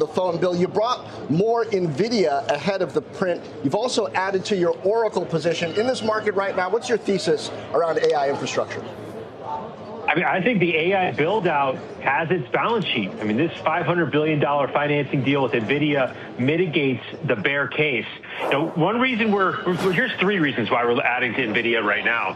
The phone, Bill, you brought more Nvidia ahead of the print. You've also added to your Oracle position in this market right now. What's your thesis around AI infrastructure? I mean, I think the AI build-out has its balance sheet. I mean, this $500 billion financing deal with Nvidia mitigates the bear case. You know, one reason here's three reasons why we're adding to Nvidia right now.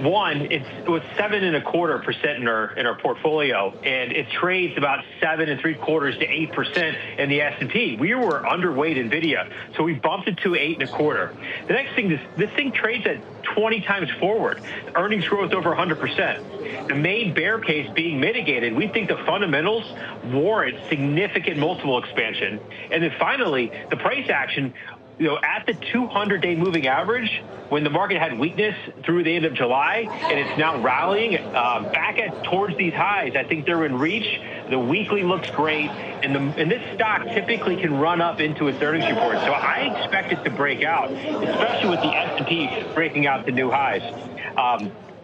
One, it was 7.25% in our portfolio, and it trades about 7.75% to 8% in the S&P. We were underweight Nvidia, so we bumped it to 8.25%. The next thing is this thing trades at 20 times forward, earnings growth over 100%. The main bear case being mitigated, we think the fundamentals warrant significant multiple expansion. And then finally, the price action, you know, at the 200-day moving average, when the market had weakness through the end of July, and it's now rallying back towards these highs. I think they're in reach. The weekly looks great, and this stock typically can run up into its earnings report. So I expect it to break out, especially with the S&P breaking out to new highs.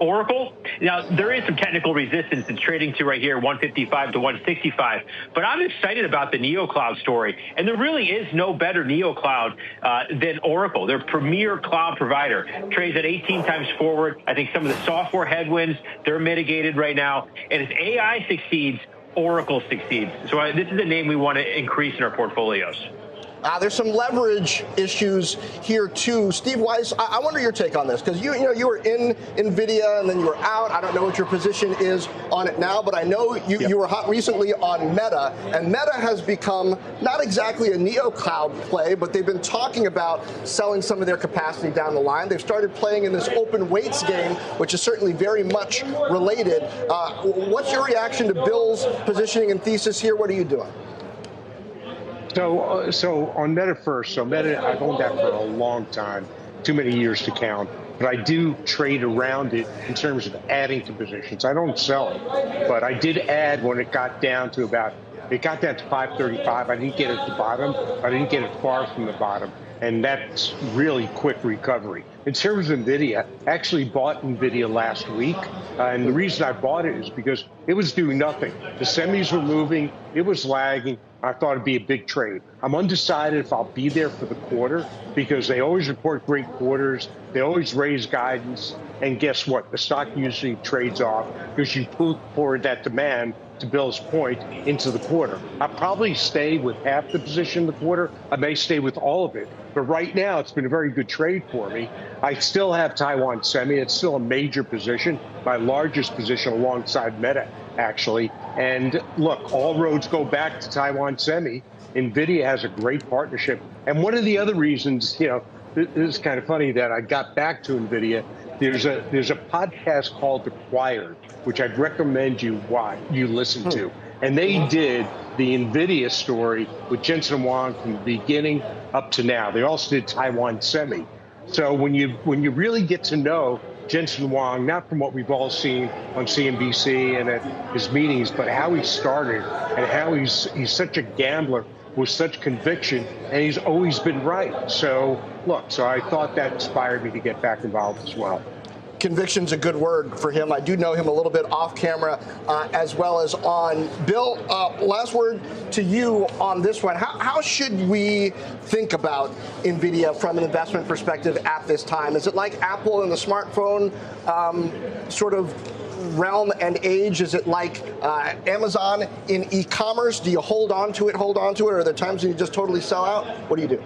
Oracle, now there is some technical resistance. It's trading to right here 155 to 165, but I'm excited about the NeoCloud story, and there really is no better NeoCloud than Oracle. They're premier cloud provider, trades at 18 times forward. I think some of the software headwinds, they're mitigated right now, and if AI succeeds, Oracle succeeds. So this is a name we want to increase in our portfolios. There's some leverage issues here too. Steve Weiss, I wonder your take on this, because you were in Nvidia and then you were out. I don't know what your position is on it now, but I know you were hot recently on Meta, and Meta has become not exactly a NeoCloud play, but they've been talking about selling some of their capacity down the line. They've started playing in this open weights game, which is certainly very much related. What's your reaction to Bill's positioning and thesis here? What are you doing? So on Meta first, so Meta, I've owned that for a long time, too many years to count, but I do trade around it in terms of adding to positions. I don't sell it, but I did add when it got down to it got down to 535. I didn't get it at the bottom. I didn't get it far from the bottom, and that's really quick recovery. In terms of Nvidia, I actually bought Nvidia last week, and the reason I bought it is because it was doing nothing. The semis were moving, it was lagging. I thought it'd be a big trade. I'm undecided if I'll be there for the quarter, because they always report great quarters, they always raise guidance, and guess what? The stock usually trades off because you pull forward that demand, to Bill's point, into the quarter. I'll probably stay with half the position in the quarter. I may stay with all of it. But right now, it's been a very good trade for me. I still have Taiwan Semi. It's still a major position, my largest position alongside Meta, actually. And look, all roads go back to Taiwan Semi. Nvidia has a great partnership. And one of the other reasons, you know, this is kind of funny that I got back to Nvidia. There's a podcast called Acquired, which I'd recommend you listen to. And they did the Nvidia story with Jensen Huang from the beginning up to now. They also did Taiwan Semi. So when you really get to know Jensen Huang, not from what we've all seen on CNBC and at his meetings, but how he started and how he's such a gambler with such conviction, and he's always been right. So look, so I thought that inspired me to get back involved as well. Conviction's a good word for him. I do know him a little bit off camera as well as on. Bill, last word to you on this one. How should we think about Nvidia from an investment perspective at this time? Is it like Apple in the smartphone sort of realm and age? Is it like Amazon in e-commerce? Do you hold on to it, or are there times when you just totally sell out? What do you do?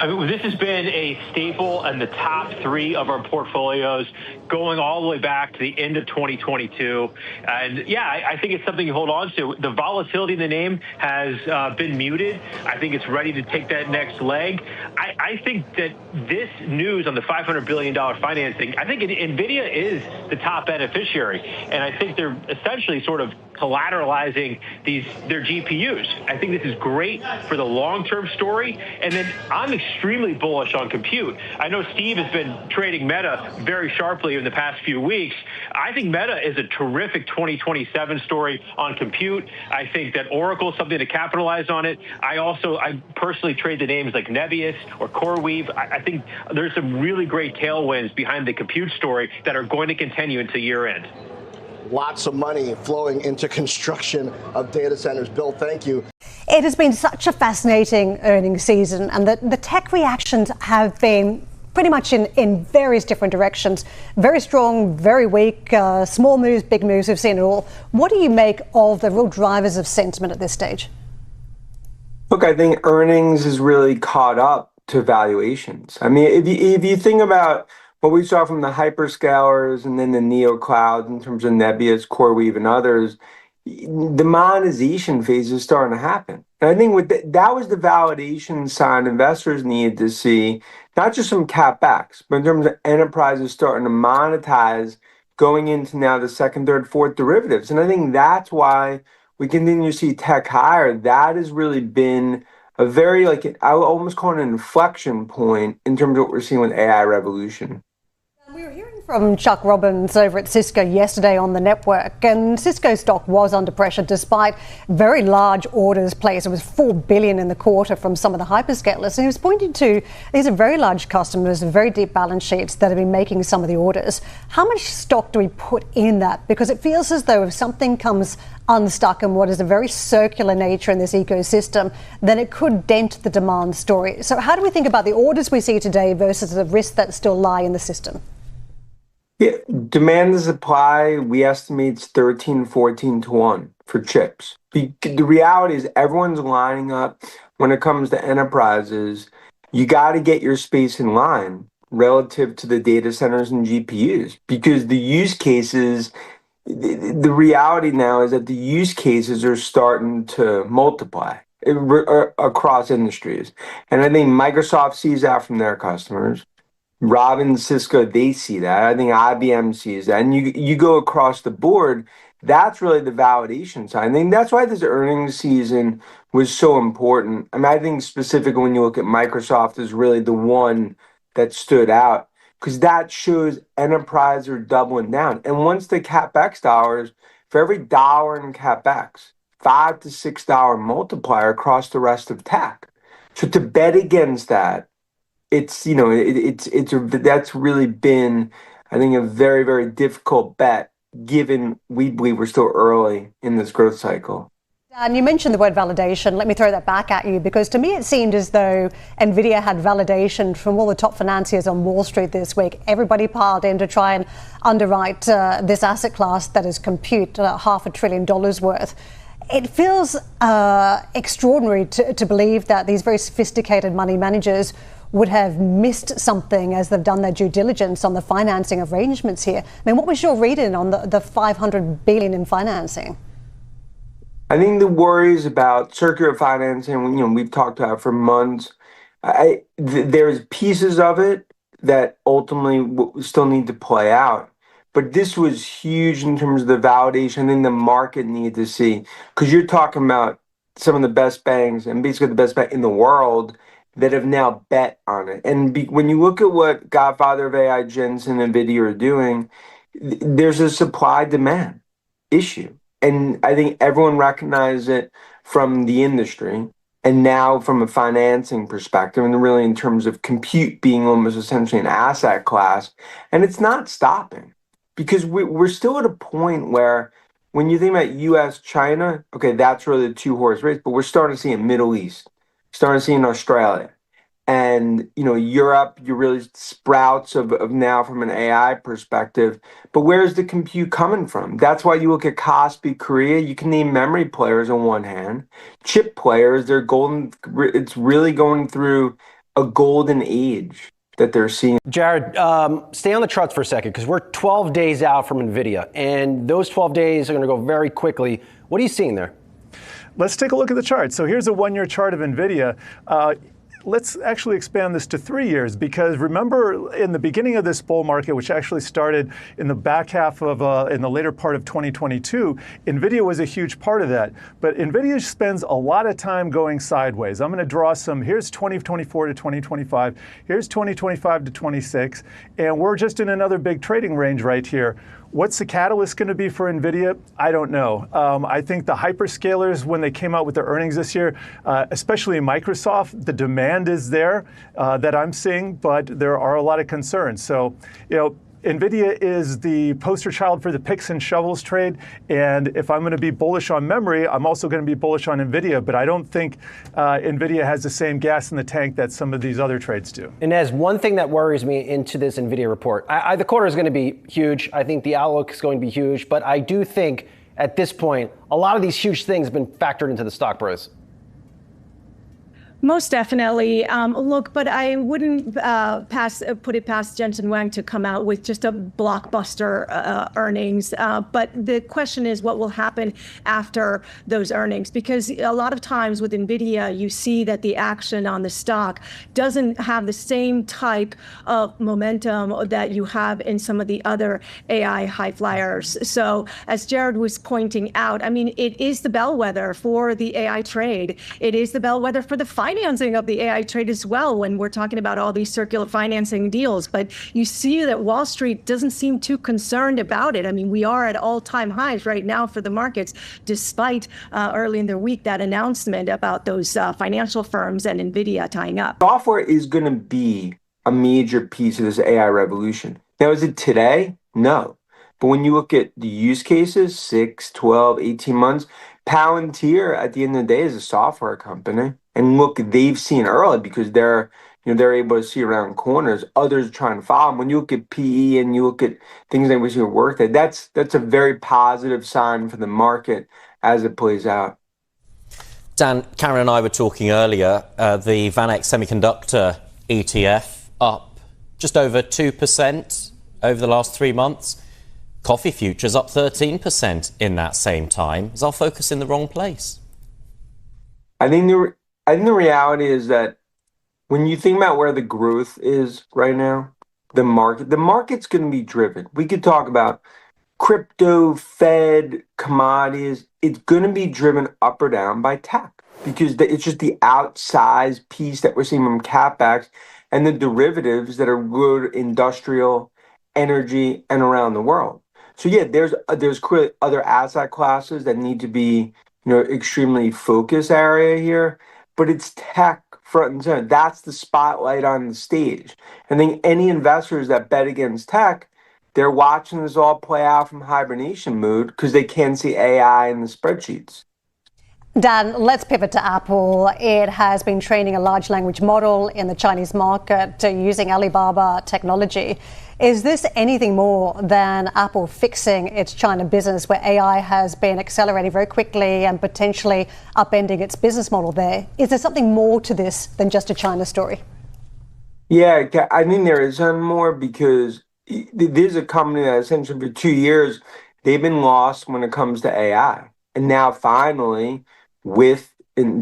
I mean, this has been a staple in the top three of our portfolios going all the way back to the end of 2022. And yeah, I think it's something you hold on to. The volatility in the name has been muted. I think it's ready to take that next leg. I think that this news on the $500 billion financing, I think Nvidia is the top beneficiary. And I think they're essentially sort of collateralizing their GPUs. I think this is great for the long-term story. And then I'm extremely bullish on compute. I know Steve has been trading Meta very sharply in the past few weeks. I think Meta is a terrific 2027 story on compute. I think that Oracle is something to capitalize on it. I personally trade the names like Nebius or CoreWeave. I think there's some really great tailwinds behind the compute story that are going to continue into year end. Lots of money flowing into construction of data centers. Bill, thank you. It has been such a fascinating earnings season, and the tech reactions have been pretty much in various different directions. Very strong, very weak, small moves, big moves, we've seen it all. What do you make of the real drivers of sentiment at this stage? Look, I think earnings is really caught up to valuations. I mean, if you think about what we saw from the hyperscalers and then the neo clouds in terms of Nebius, CoreWeave, and others, the monetization phase is starting to happen. And I think that was the validation sign investors needed to see, not just from CapEx, but in terms of enterprises starting to monetize going into now the second, third, fourth derivatives. And I think that's why we continue to see tech higher. That has really been a very, I would almost call it an inflection point in terms of what we're seeing with AI revolution. We were hearing from Chuck Robbins over at Cisco yesterday on the network, and Cisco stock was under pressure despite very large orders placed. It was $4 billion in the quarter from some of the hyperscalers, and he was pointing to these are very large customers, very deep balance sheets that have been making some of the orders. How much stock do we put in that? Because it feels as though if something comes unstuck in what is a very circular nature in this ecosystem, then it could dent the demand story. So how do we think about the orders we see today versus the risks that still lie in the system? Yeah, demand and supply, we estimate it's 13, 14 to 1 for chips. The reality is everyone's lining up when it comes to enterprises. You got to get your space in line relative to the data centers and GPUs, because the use cases, the reality now is that the use cases are starting to multiply across industries. And I think Microsoft sees that from their customers. Robin, Cisco, they see that. I think IBM sees that. And you go across the board, that's really the validation side. I think that's why this earnings season was so important. I mean, I think specifically when you look at Microsoft is really the one that stood out, because that shows enterprise are doubling down. And once the CapEx dollars, for every dollar in CapEx, $5 to $6 multiplier across the rest of tech. So to bet against that, that's really been, I think, a very, very difficult bet, given we believe we're still early in this growth cycle. And you mentioned the word validation. Let me throw that back at you, because to me it seemed as though Nvidia had validation from all the top financiers on Wall Street this week. Everybody piled in to try and underwrite this asset class that is compute $500 billion worth. It feels extraordinary to believe that these very sophisticated money managers would have missed something as they've done their due diligence on the financing arrangements here. I mean, what was your reading on the $500 billion in financing? I think the worries about circular financing, we've talked about for months. There's pieces of it that ultimately still need to play out. But this was huge in terms of the validation and the market needed to see. Because you're talking about some of the best banks, and basically the best bank in the world, that have now bet on it. And when you look at what Godfather of AI, Jensen, and Nvidia are doing, there's a supply-demand issue. And I think everyone recognizes it from the industry, and now from a financing perspective, and really in terms of compute being almost essentially an asset class. And it's not stopping, because we're still at a point where when you think about US, China, okay, that's really the two-horse race, but we're starting to see in Middle East, starting to see in Australia. And, Europe, you really sprouts of now from an AI perspective. But where's the compute coming from? That's why you look at Kospi, Korea, you can name memory players on one hand. Chip players, they're golden. It's really going through a golden age that they're seeing. Jared, stay on the charts for a second, because we're 12 days out from NVIDIA, and those 12 days are going to go very quickly. What are you seeing there? Let's take a look at the chart. So here's a one-year chart of NVIDIA. Let's actually expand this to 3 years, because remember in the beginning of this bull market, which actually started in the back half of, in the later part of 2022, NVIDIA was a huge part of that. But NVIDIA spends a lot of time going sideways. I'm going to draw here's 2024 to 2025, here's 2025 to 26, and we're just in another big trading range right here. What's the catalyst going to be for NVIDIA? I don't know. I think the hyperscalers, when they came out with their earnings this year, especially Microsoft, the demand is there that I'm seeing, but there are a lot of concerns. So, Nvidia is the poster child for the picks and shovels trade, and if I'm going to be bullish on memory, I'm also going to be bullish on Nvidia, but I don't think Nvidia has the same gas in the tank that some of these other trades do. Inez, one thing that worries me into this Nvidia report, the quarter is going to be huge. I think the outlook is going to be huge, but I do think at this point, a lot of these huge things have been factored into the stock price. Most definitely. Look, but I wouldn't put it past Jensen Huang to come out with just a blockbuster earnings. But the question is what will happen after those earnings? Because a lot of times with Nvidia, you see that the action on the stock doesn't have the same type of momentum that you have in some of the other AI high flyers. So as Jared was pointing out, I mean, it is the bellwether for the AI trade. It is the bellwether for the financing of the AI trade as well when we're talking about all these circular financing deals. But you see that Wall Street doesn't seem too concerned about it. I mean, we are at all-time highs right now for the markets, despite early in the week that announcement about those financial firms and Nvidia tying up. Software is going to be a major piece of this AI revolution. Now, is it today? No. But when you look at the use cases, 6, 12, 18 months, Palantir at the end of the day is a software company. And look, they've seen early because they're able to see around corners. Others are trying to follow them. When you look at PE and you look at things like we see at Workday, that's a very positive sign for the market as it plays out. Dan, Karen and I were talking earlier, the VanEck Semiconductor ETF up just over 2% over the last 3 months. Coffee futures up 13% in that same time. Is our focus in the wrong place? I think the reality is that when you think about where the growth is right now, the market's going to be driven. We could talk about crypto, Fed, commodities. It's going to be driven up or down by tech because it's just the outsized piece that we're seeing from CapEx and the derivatives that are good industrial, energy, and around the world. So yeah, there's clearly other asset classes that need to be extremely focus area here, but it's tech front and center. That's the spotlight on the stage. I think any investors that bet against tech, they're watching this all play out from hibernation mode because they can't see AI in the spreadsheets. Dan, let's pivot to Apple. It has been training a large language model in the Chinese market using Alibaba technology. Is this anything more than Apple fixing its China business where AI has been accelerating very quickly and potentially upending its business model there? Is there something more to this than just a China story? Yeah, I think there is some more because there's a company that essentially for 2 years, they've been lost when it comes to AI. And now finally, with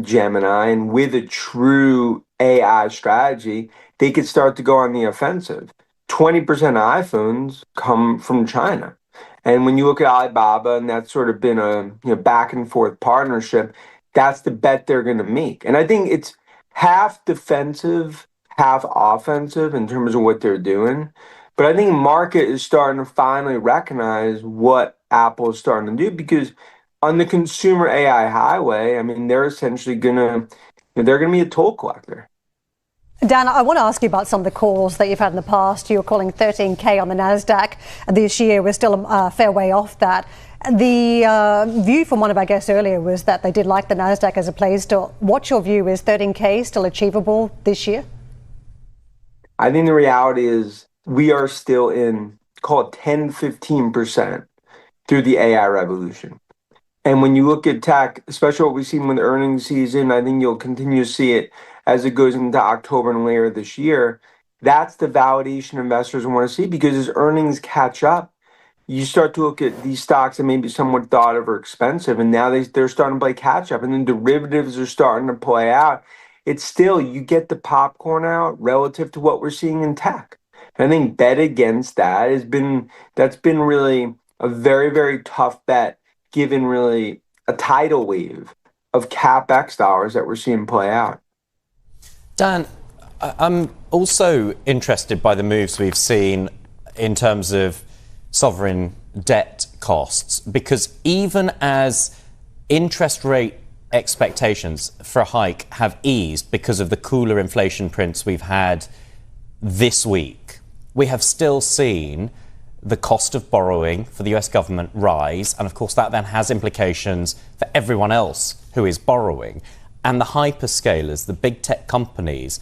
Gemini and with a true AI strategy, they could start to go on the offensive. 20% of iPhones come from China. And when you look at Alibaba, and that's sort of been a back and forth partnership, that's the bet they're going to make. And I think it's half defensive, half offensive in terms of what they're doing. But I think market is starting to finally recognize what Apple is starting to do because on the consumer AI highway, I mean, they're essentially they're going to be a toll collector. Dan, I want to ask you about some of the calls that you've had in the past. You were calling 13K on the NASDAQ this year. We're still a fair way off that. The view from one of our guests earlier was that they did like the NASDAQ as a play still. What's your view? Is 13K still achievable this year? I think the reality is we are still in, call it 10, 15% through the AI revolution. And when you look at tech, especially what we've seen with the earnings season, I think you'll continue to see it as it goes into October and later this year. That's the validation investors want to see because as earnings catch up, you start to look at these stocks that maybe somewhat thought of are expensive, and now they're starting to play catch up, and then derivatives are starting to play out. It's still, you get the popcorn out relative to what we're seeing in tech. And I think bet against that that's been really a very, very tough bet given really a tidal wave of CapEx dollars that we're seeing play out. Dan, I'm also interested by the moves we've seen in terms of sovereign debt costs, because even as interest rate expectations for a hike have eased because of the cooler inflation prints we've had this week, we have still seen the cost of borrowing for the US government rise. And of course, that then has implications for everyone else who is borrowing. And the hyperscalers, the big tech companies,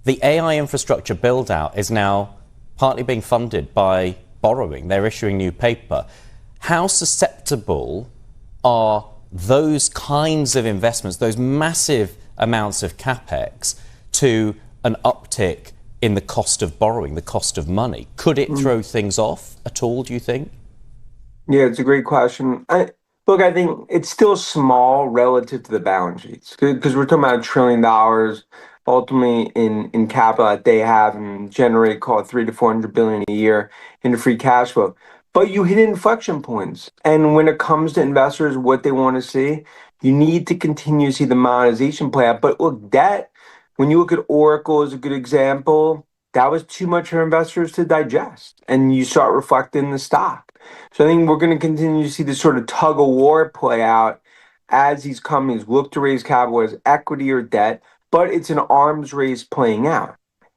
the AI infrastructure build out is now partly being funded by borrowing. They're issuing new paper. How susceptible are those kinds of investments, those massive amounts of capex, to an uptick in the cost of borrowing, the cost of money? Could it throw things off at all, do you think? Yeah, it's a great question. Look, I think it's still small relative to the balance sheets because we're talking about $1 trillion ultimately in capital that they have and generate, call it 300 to 400 billion a year in free cash flow. But you hit inflection points. And when it comes to investors, what they want to see, you need to continue to see the monetization play out. But look, debt, when you look at Oracle as a good example, that was too much for investors to digest. And you saw it reflected in the stock. So I think we're going to continue to see this sort of tug of war play out as these companies look to raise capital as equity or debt, but it's an arms race playing out.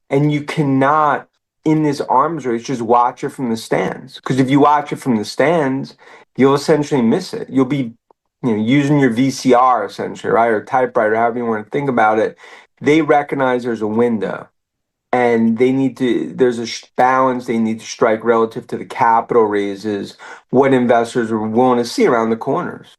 And you cannot, in this arms race, just watch it from the stands. Because if you watch it from the stands, you'll essentially miss it. You'll be using your VCR essentially, right? Or typewriter, however you want to think about it. They recognize there's a window. And there's a balance they need to strike relative to the capital raises, what investors are willing to see around the corners.